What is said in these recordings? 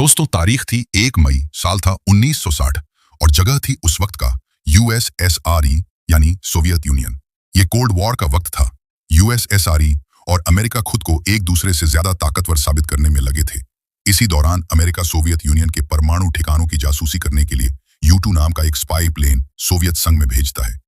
दोस्तों, तारीख थी 1 मई, साल था 1960 और जगह थी उस वक्त का यूएसएसआरई यानी सोवियत यूनियन। ये कोल्ड वॉर का वक्त था। यूएसएसआरई और अमेरिका खुद को एक दूसरे से ज्यादा ताकतवर साबित करने में लगे थे। इसी दौरान अमेरिका सोवियत यूनियन के परमाणु ठिकानों की जासूसी करने के लिए U-2 नाम का एक स्पाई प्लेन सोवियत संघ में भेजता है।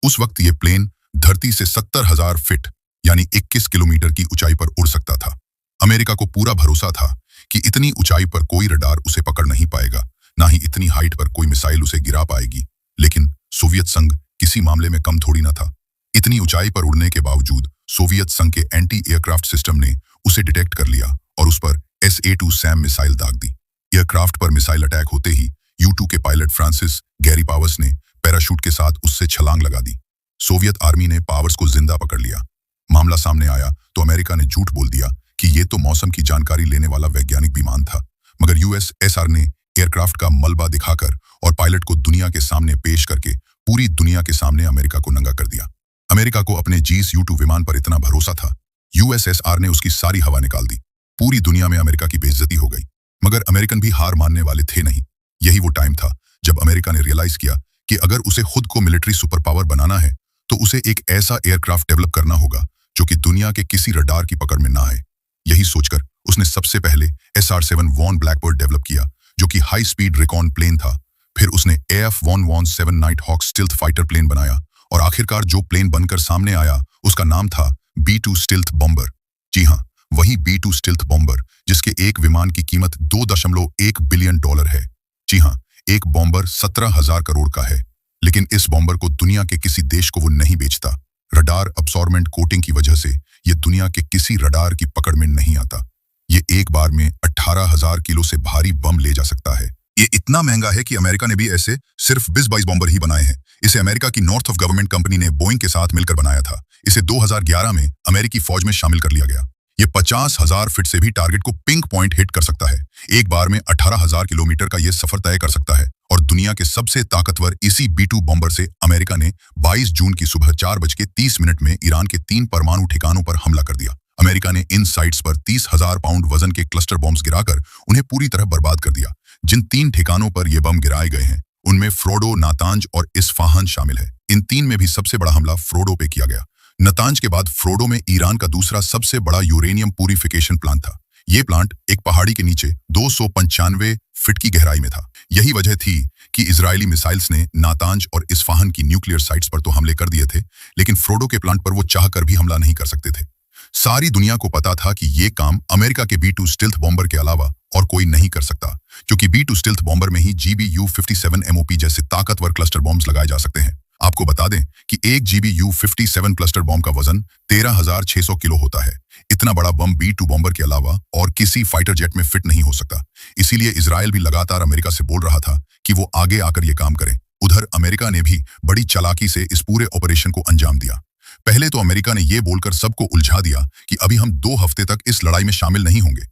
उस वक्त ये प्लेन धरती से 70,000 फीट यानी 21 किलोमीटर की ऊंचाई पर उड़ सकता था। अमेरिका को पूरा भरोसा था कि इतनी ऊंचाई पर कोई रडार उसे पकड़ नहीं पाएगा, ना ही इतनी हाइट पर कोई मिसाइल उसे गिरा पाएगी। लेकिन सोवियत संघ किसी मामले में कम थोड़ी ना था। इतनी ऊंचाई पर उड़ने के बावजूद सोवियत संघ के एंटी एयरक्राफ्ट सिस्टम ने उसे डिटेक्ट कर लिया और उस पर SA-2 सैम मिसाइल दाग दी। एयरक्राफ्ट पर मिसाइल अटैक होते ही U-2 के पायलट फ्रांसिस गैरी पावर्स ने पैराशूट के साथ उससे छलांग लगा दी। सोवियत आर्मी ने पावर्स को जिंदा पकड़ लिया। मामला सामने आया तो अमेरिका ने झूठ बोल दिया कि ये तो मौसम की जानकारी लेने वाला वैज्ञानिक विमान था, मगर यूएसएसआर ने एयरक्राफ्ट का मलबा दिखाकर और पायलट को दुनिया के सामने पेश करके पूरी दुनिया के सामने अमेरिका को नंगा कर दिया। अमेरिका को अपने जीस U-2 विमान पर इतना भरोसा था, यूएसएसआर ने उसकी सारी हवा निकाल दी। पूरी दुनिया में अमेरिका की बेइज्जती हो गई, मगर अमेरिकन भी हार मानने वाले थे नहीं। यही वो टाइम था जब अमेरिका ने रियलाइज किया कि अगर उसे खुद को मिलिट्री सुपर पावर बनाना है तो उसे एक ऐसा एयरक्राफ्ट डेवलप करना होगा जो कि दुनिया के किसी रडार की पकड़ में ना आए। यही सोचकर उसने सबसे पहले SR-7 वॉन ब्लैकबर्ड डेवलप किया, जो कि हाई स्पीड रिकॉन प्लेन था। फिर उसने AF-117 night hawk stealth fighter plane बनाया और आखिरकार जो प्लेन बनकर सामने आया उसका नाम था B-2 स्टिल्थ बॉम्बर। जी हाँ, वही B-2 स्टिल्थ बॉम्बर जिसके एक विमान की कीमत $2.1 बिलियन है। जी हाँ, एक बॉम्बर 17,000 करोड़ का है, लेकिन इस बॉम्बर को दुनिया के किसी देश को वो नहीं बेचता। रडार अब्सॉर्बेंट कोटिंग की वजह से ये दुनिया के किसी रडार की पकड़ में नहीं आता। ये एक बार में 18,000 किलो से भारी बम ले जा सकता है। ये इतना महंगा है कि अमेरिका ने भी ऐसे सिर्फ 20-22 बॉम्बर ही बनाए हैं। इसे अमेरिका की नॉर्थ ऑफ गवर्नमेंट कंपनी ने बोइंग के साथ मिलकर बनाया था। इसे 2011 में अमेरिकी फौज में शामिल कर लिया गया। ये 50,000 फीट से भी टारगेट को पिंक पॉइंट हिट कर सकता है। एक बार में 18,000 किलोमीटर का ये सफर तय कर सकता है और दुनिया के सबसे ताकतवर इसी B-2 बॉम्बर से अमेरिका ने 22 जून की सुबह 4:30 में ईरान के 3 परमाणु ठिकानों पर हमला कर दिया। अमेरिका ने इन साइट्स पर 30,000 पाउंड वजन के क्लस्टर बॉम्ब्स गिराकर उन्हें पूरी तरह बर्बाद कर दिया। जिन 3 ठिकानों पर ये बम गिराए गए हैं उनमें फ्रोडो, नातांज और इस्फाहान शामिल है। इन 3 में भी सबसे बड़ा हमला फ्रोडो पे किया गया। नातांज के बाद फ्रोडो में ईरान का दूसरा सबसे बड़ा यूरेनियम प्यूरिफिकेशन प्लांट था। ये प्लांट एक पहाड़ी के नीचे 295 फीट की गहराई में था। यही वजह थी कि इजरायली मिसाइल्स ने नातांज और इस्फाहान की न्यूक्लियर साइट्स पर तो हमले कर दिए थे, लेकिन फ्रोडो के प्लांट पर वो चाहकर भी हमला नहीं कर सकते थे। सारी दुनिया को पता था कि ये काम अमेरिका के B-2 स्टिल्थ बॉम्बर के अलावा और कोई नहीं कर सकता, क्योंकि B-2 स्टिल्थ बॉम्बर में ही GBU-57 MOP जैसे ताकतवर क्लस्टर बॉम्ब्स लगाए जा सकते हैं। आपको बता दें कि एक GBU-57 क्लस्टर बॉम्ब का वजन 13,600 किलो होता है। इतना बड़ा बम B-2 बॉम्बर के अलावा और किसी फाइटर जेट में फिट नहीं हो सकता। इसीलिए इजराइल भी लगातार अमेरिका से बोल रहा था कि वो आगे आकर ये काम करे। उधर अमेरिका ने भी बड़ी चालाकी से इस पूरे ऑपरेशन को अंजाम दिया। पहले तो अमेरिका ने ये बोलकर सबको उलझा दिया कि अभी हम 2 हफ्ते तक इस लड़ाई में शामिल नहीं होंगे।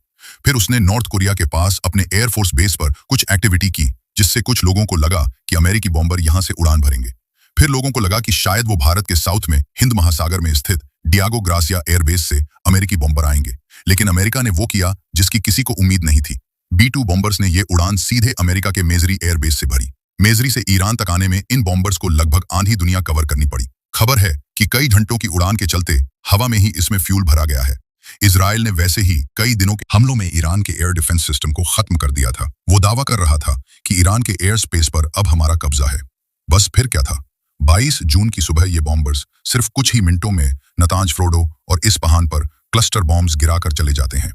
फिर उसने नॉर्थ कोरिया के पास अपने एयरफोर्स बेस पर कुछ एक्टिविटी की, जिससे कुछ लोगों को लगा कि अमेरिकी बॉम्बर यहां से उड़ान भरेंगे। फिर लोगों को लगा कि शायद वो भारत के साउथ में हिंद महासागर में स्थित डियागो ग्रासिया एयरबेस से अमेरिकी बॉम्बर आएंगे, लेकिन अमेरिका ने वो किया जिसकी किसी को उम्मीद नहीं थी। B-2 बॉम्बर्स ने ये उड़ान सीधे अमेरिका के मेजरी एयरबेस से भरी। मेजरी से ईरान तक आने में इन बॉम्बर्स को लगभग आधी दुनिया कवर करनी पड़ी। खबर है कि कई घंटों की उड़ान के चलते हवा में ही इसमें फ्यूल भरा गया है। इजराइल ने वैसे ही कई दिनों के हमलों में ईरान के एयर डिफेंस सिस्टम को खत्म कर दिया था। वो दावा कर रहा था कि ईरान के एयर स्पेस पर अब हमारा कब्जा है। बस फिर क्या था, 22 जून की सुबह ये बॉम्बर्स सिर्फ कुछ ही मिनटों में नातांज, फ्रोडो और इस्फहान पर क्लस्टर बॉम्ब्स गिराकर चले जाते हैं।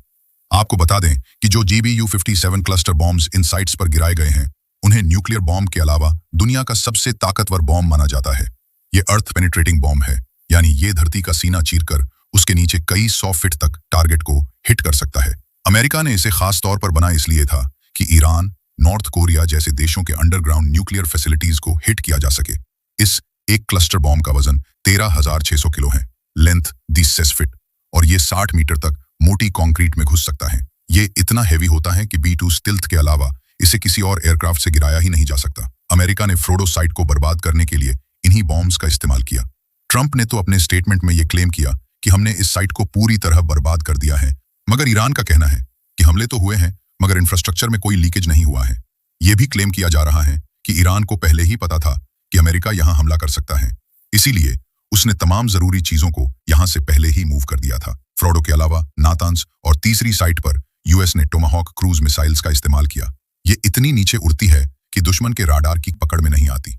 आपको बता दें कि जो GBU-57 क्लस्टर बॉम्ब्स इन साइट्स पर गिराए गए हैं उन्हें न्यूक्लियर बॉम्ब के अलावा दुनिया का सबसे ताकतवर बॉम्ब माना जाता है। ये अर्थ पेनिट्रेटिंग बॉम्ब है, यानी ये धरती का सीना चीरकर उसके नीचे कई 100 फीट तक टारगेट को हिट कर सकता है। अमेरिका ने इसे खास तौर पर बना इसलिए था कि ईरान, नॉर्थ कोरिया जैसे देशों के अंडरग्राउंड न्यूक्लियर फैसिलिटीज को हिट किया जा सके। इस एक क्लस्टर बॉम्ब का वजन 13,600 किलो है, लेंथ 30 फीट और ये 60 मीटर तक मोटी कंक्रीट में घुस सकता है। ये इतना हैवी होता है कि B-2 स्टिल्थ के अलावा इसे किसी और एयरक्राफ्ट से गिराया ही नहीं जा सकता। अमेरिका ने फ्रोडो साइट को बर्बाद करने के लिए इन्हीं बॉम्ब्स का इस्तेमाल किया। ट्रंप ने तो अपने स्टेटमेंट में ये क्लेम किया कि हमने इस साइट को पूरी तरह बर्बाद कर दिया है, मगर ईरान का कहना है कि हमले तो हुए हैं मगर इंफ्रास्ट्रक्चर में कोई लीकेज नहीं हुआ है। यह भी क्लेम किया जा रहा है कि ईरान को पहले ही पता था कि अमेरिका यहां हमला कर सकता है, इसीलिए उसने तमाम जरूरी चीजों को यहां से पहले ही मूव कर दिया था। फ्रोडो के अलावा नातांस और तीसरी साइट पर यूएस ने टोमाहॉक क्रूज मिसाइल्स का इस्तेमाल किया। ये इतनी नीचे उड़ती है कि दुश्मन के राडार की पकड़ में नहीं आती।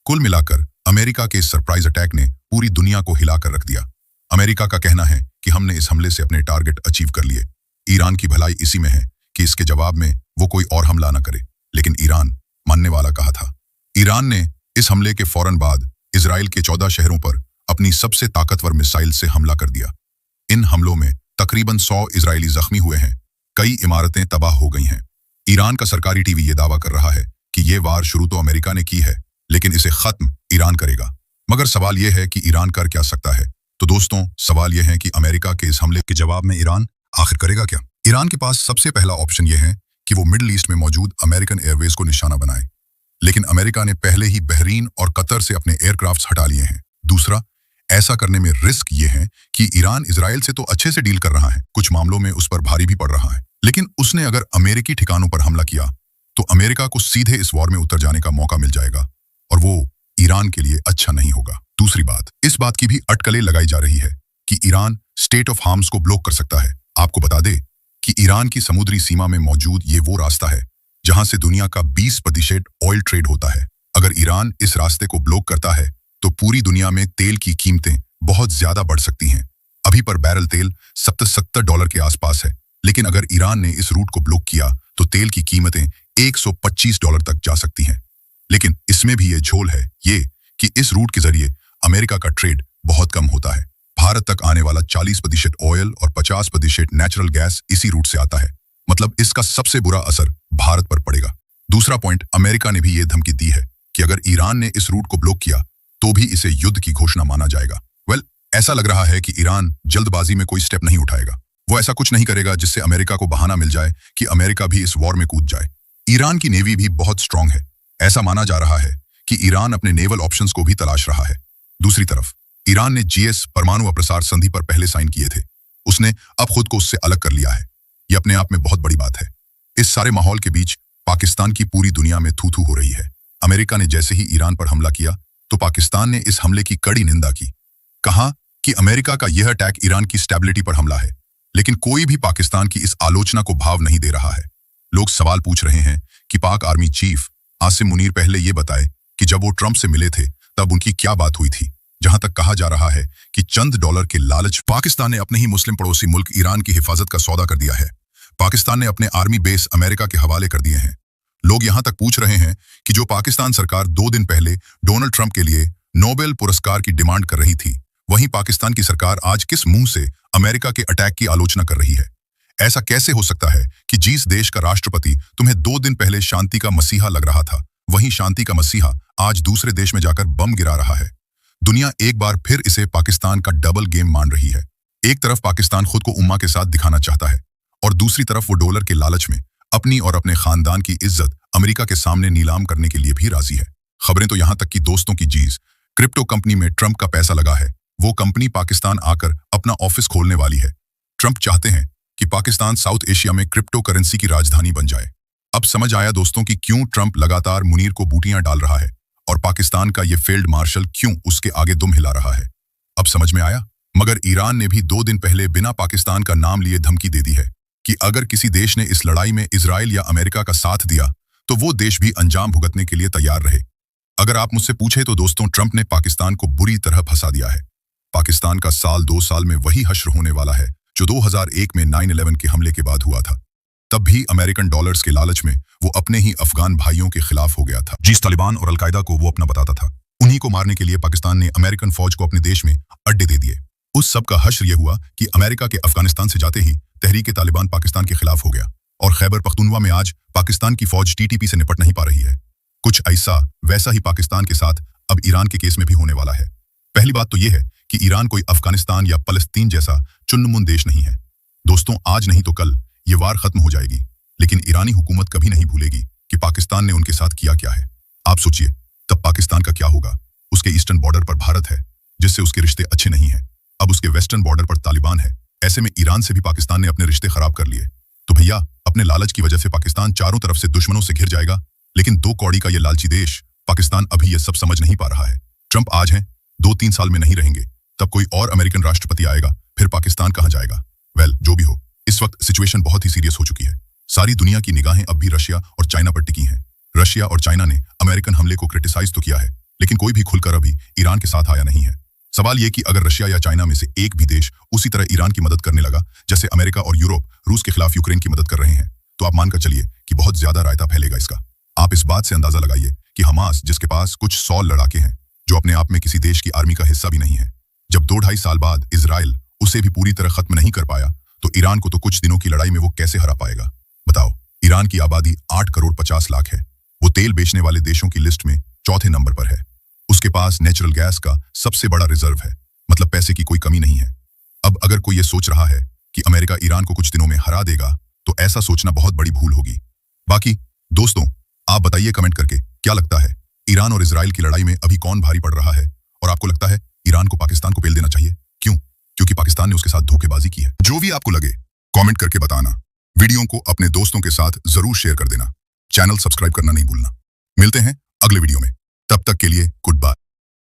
कुल मिलाकर अमेरिका के इस सरप्राइज अटैक ने पूरी दुनिया को हिलाकर रख दिया। अमेरिका का कहना है कि हमने इस हमले से अपने टारगेट अचीव कर लिए। ईरान की भलाई इसी में है कि इसके जवाब में वो कोई और हमला न करे, लेकिन ईरान मानने वाला कहा था। ईरान ने इस हमले के फौरन बाद इजराइल के 14 शहरों पर अपनी सबसे ताकतवर मिसाइल से हमला कर दिया। इन हमलों में तकरीबन 100 इजरायली जख्मी हुए हैं, कई इमारतें तबाह हो गई हैं। ईरान का सरकारी टीवी ये दावा कर रहा है कि ये वार शुरू तो अमेरिका ने की है, लेकिन इसे खत्म ईरान करेगा। मगर सवाल यह है कि ईरान कर क्या सकता है? तो दोस्तों, सवाल यह है कि अमेरिका के इस हमले के जवाब में ईरान आखिर करेगा क्या? ईरान के पास सबसे पहला ऑप्शन यह है कि वो मिडिल ईस्ट में मौजूद अमेरिकन एयरवेज को निशाना बनाए, लेकिन अमेरिका ने पहले ही बहरीन और कतर से अपने एयरक्राफ्ट्स हटा लिए हैं। दूसरा, ऐसा करने में रिस्क ये है कि ईरान इजराइल से तो अच्छे से डील कर रहा है, कुछ मामलों में उस पर भारी भी पड़ रहा है, लेकिन उसने अगर अमेरिकी ठिकानों पर हमला किया तो अमेरिका को सीधे इस वॉर में उतर जाने का मौका मिल जाएगा और वो ईरान के लिए अच्छा नहीं होगा। दूसरी बात, इस बात की भी अटकलें लगाई जा रही है कि ईरान स्टेट ऑफ हार्म्स को ब्लॉक कर सकता है। आपको बता दे कि ईरान की समुद्री सीमा में मौजूद ये वो रास्ता है जहां से दुनिया का 20% ऑयल ट्रेड होता है। अगर ईरान इस रास्ते को ब्लॉक करता है तो पूरी दुनिया में तेल की कीमतें बहुत ज्यादा बढ़ सकती हैं। अभी पर बैरल तेल $70 के आसपास है, लेकिन अगर ईरान ने इस रूट को ब्लॉक किया तो तेल की कीमतें $125 तक जा सकती हैं। लेकिन इसमें भी ये झोल है ये कि इस रूट के जरिए अमेरिका का ट्रेड बहुत कम होता है। भारत तक आने वाला 40% ऑयल और 50% नेचुरल गैस इसी रूट से आता है, मतलब इसका सबसे बुरा असर भारत पर पड़ेगा। दूसरा पॉइंट, अमेरिका ने भी ये धमकी दी है कि अगर ईरान ने इस रूट को ब्लॉक किया तो भी इसे युद्ध की घोषणा माना जाएगा। ऐसा लग रहा है कि ईरान जल्दबाजी में कोई स्टेप नहीं उठाएगा। वो ऐसा कुछ नहीं करेगा जिससे अमेरिका को बहाना मिल जाए कि अमेरिका भी इस वॉर में कूद जाए। ईरान की नेवी भी बहुत स्ट्रांग है। ऐसा माना जा रहा है कि ईरान अपने नेवल ऑप्शंस को भी तलाश रहा है। दूसरी तरफ ईरान ने GS परमाणु अप्रसार संधि पर पहले साइन किए थे, उसने अब खुद को उससे अलग कर लिया है। यह अपने आप में बहुत बड़ी बात है। इस सारे माहौल के बीच पाकिस्तान की पूरी दुनिया में थू थू हो रही है। अमेरिका ने जैसे ही ईरान पर हमला किया तो पाकिस्तान ने इस हमले की कड़ी निंदा की, कहा कि अमेरिका का यह अटैक ईरान की स्टेबिलिटी पर हमला है, लेकिन कोई भी पाकिस्तान की इस आलोचना को भाव नहीं दे रहा है। लोग सवाल पूछ रहे हैं कि पाक आर्मी चीफ आसिम मुनीर पहले ये बताए कि जब वो ट्रंप से मिले थे तब उनकी क्या बात हुई थी, जहां तक कहा जा रहा है कि चंद डॉलर के लालच पाकिस्तान ने अपने ही मुस्लिम पड़ोसी मुल्क ईरान की हिफाजत का सौदा कर दिया है। पाकिस्तान ने अपने आर्मी बेस अमेरिका के हवाले कर दिए हैं। लोग यहां तक पूछ रहे हैं कि जो पाकिस्तान सरकार 2 दिन पहले डोनाल्ड ट्रंप के लिए नोबेल पुरस्कार की डिमांड कर रही थी, वहीं पाकिस्तान की सरकार आज किस मुंह से अमेरिका के अटैक की आलोचना कर रही है? ऐसा कैसे हो सकता है कि जिस देश का राष्ट्रपति तुम्हें 2 दिन पहले शांति का मसीहा लग रहा था, वहीं शांति का मसीहा आज दूसरे देश में जाकर बम गिरा रहा है? दुनिया एक बार फिर इसे पाकिस्तान का डबल गेम मान रही है। एक तरफ पाकिस्तान खुद को उम्मा के साथ दिखाना चाहता है और दूसरी तरफ वो डॉलर के लालच में अपनी और अपने खानदान की इज्जत अमेरिका के सामने नीलाम करने के लिए भी राजी है। खबरें तो यहां तक कि दोस्तों की जीज क्रिप्टो कंपनी में ट्रंप का पैसा लगा है, वो कंपनी पाकिस्तान आकर अपना ऑफिस खोलने वाली है। ट्रंप चाहते हैं कि पाकिस्तान साउथ एशिया में क्रिप्टो करेंसी की राजधानी बन जाए। अब समझ आया दोस्तों कि क्यों ट्रंप लगातार मुनीर को बूटियां डाल रहा है और पाकिस्तान का ये फील्ड मार्शल क्यों उसके आगे दुम हिला रहा है। अब समझ में आया। मगर ईरान ने भी 2 दिन पहले बिना पाकिस्तान का नाम लिए धमकी दे दी है कि अगर किसी देश ने इस लड़ाई में इजराइल या अमेरिका का साथ दिया तो वो देश भी अंजाम भुगतने के लिए तैयार रहे। अगर आप मुझसे पूछे तो दोस्तों, ट्रंप ने पाकिस्तान को बुरी तरह फंसा दिया है। पाकिस्तान का साल 2 साल में वही हश्र होने वाला है जो 2001 में 9/11 के हमले के बाद हुआ था। तब भी अमेरिकन डॉलर्स के लालच में वो अपने ही अफगान भाइयों के खिलाफ हो गया था। जिस तालिबान और अलकायदा को वो अपना बताता था, उन्हीं को मारने के लिए पाकिस्तान ने अमेरिकन फौज को अपने देश में अड्डे दे दिए। उस सब का हश्र यह हुआ कि अमेरिका के अफगानिस्तान से जाते ही तहरीक तालिबान पाकिस्तान के खिलाफ हो गया और खैबर पख्तूनवा में आज पाकिस्तान की फौज TTP से निपट नहीं पा रही है। कुछ ऐसा वैसा ही पाकिस्तान के साथ अब ईरान के केस में भी होने वाला है। पहली बात तो यह है कि ईरान कोई अफगानिस्तान या फलस्तीन जैसा चुन्नमुन देश नहीं है। दोस्तों, आज नहीं तो कल ये वार खत्म हो जाएगी, लेकिन ईरानी हुकूमत कभी नहीं भूलेगी कि पाकिस्तान ने उनके साथ किया क्या है। आप सोचिए तब पाकिस्तान का क्या होगा। उसके ईस्टर्न बॉर्डर पर भारत है जिससे उसके रिश्ते अच्छे नहीं हैं। अब उसके वेस्टर्न बॉर्डर पर तालिबान है। ऐसे में ईरान से भी पाकिस्तान ने अपने रिश्ते खराब कर लिए। तो भैया अपने लालच की वजह से पाकिस्तान चारों तरफ से दुश्मनों से घिर जाएगा, लेकिन 2 कौड़ी का ये लालची देश पाकिस्तान अभी ये सब समझ नहीं पा रहा है। ट्रंप आज हैं, 2-3 साल में नहीं रहेंगे, तब कोई और अमेरिकन राष्ट्रपति आएगा, फिर पाकिस्तान कहां जाएगा। वेल, जो भी हो, इस वक्त सिचुएशन बहुत ही सीरियस हो चुकी है। सारी दुनिया की निगाहें अब भी रशिया और चाइना पर टिकी हैं। रशिया और चाइना ने अमेरिकन हमले को क्रिटिसाइज तो किया है, लेकिन कोई भी खुलकर अभी ईरान के साथ आया नहीं है। सवाल यह कि अगर रशिया या चाइना में से एक भी देश उसी तरह ईरान की मदद करने लगा जैसे अमेरिका और यूरोप रूस के खिलाफ यूक्रेन की मदद कर रहे हैं, तो आप मानकर चलिए कि बहुत ज्यादा रायता फैलेगा इसका। आप इस बात से अंदाजा लगाइए कि हमास, जिसके पास कुछ 100 लड़ाके हैं, जो अपने आप में किसी देश की आर्मी का हिस्सा भी नहीं है, जब 2-2.5 साल बाद इजराइल उसे भी पूरी तरह खत्म नहीं कर पाया, तो ईरान को तो कुछ दिनों की लड़ाई में वो कैसे हरा पाएगा। बताओ, ईरान की आबादी 8 करोड़ 50 लाख है। वो तेल बेचने वाले देशों की लिस्ट में चौथे नंबर पर है। उसके पास नेचुरल गैस का सबसे बड़ा रिजर्व है, मतलब पैसे की कोई कमी नहीं है। अब अगर कोई ये सोच रहा है कि अमेरिका ईरान को कुछ दिनों में हरा देगा, तो ऐसा सोचना बहुत बड़ी भूल होगी। बाकी दोस्तों, आप बताइए कमेंट करके, क्या लगता है ईरान और इजराइल की लड़ाई में अभी कौन भारी पड़ रहा है, और आपको लगता है ईरान को पाकिस्तान को पेल देना चाहिए? क्यों? क्योंकि पाकिस्तान ने उसके साथ धोखेबाजी की है। जो भी आपको लगे कमेंट करके बताना। वीडियो को अपने दोस्तों के साथ जरूर शेयर कर देना। चैनल सब्सक्राइब करना नहीं भूलना। मिलते हैं अगले वीडियो में, तब तक के लिए गुड बाय।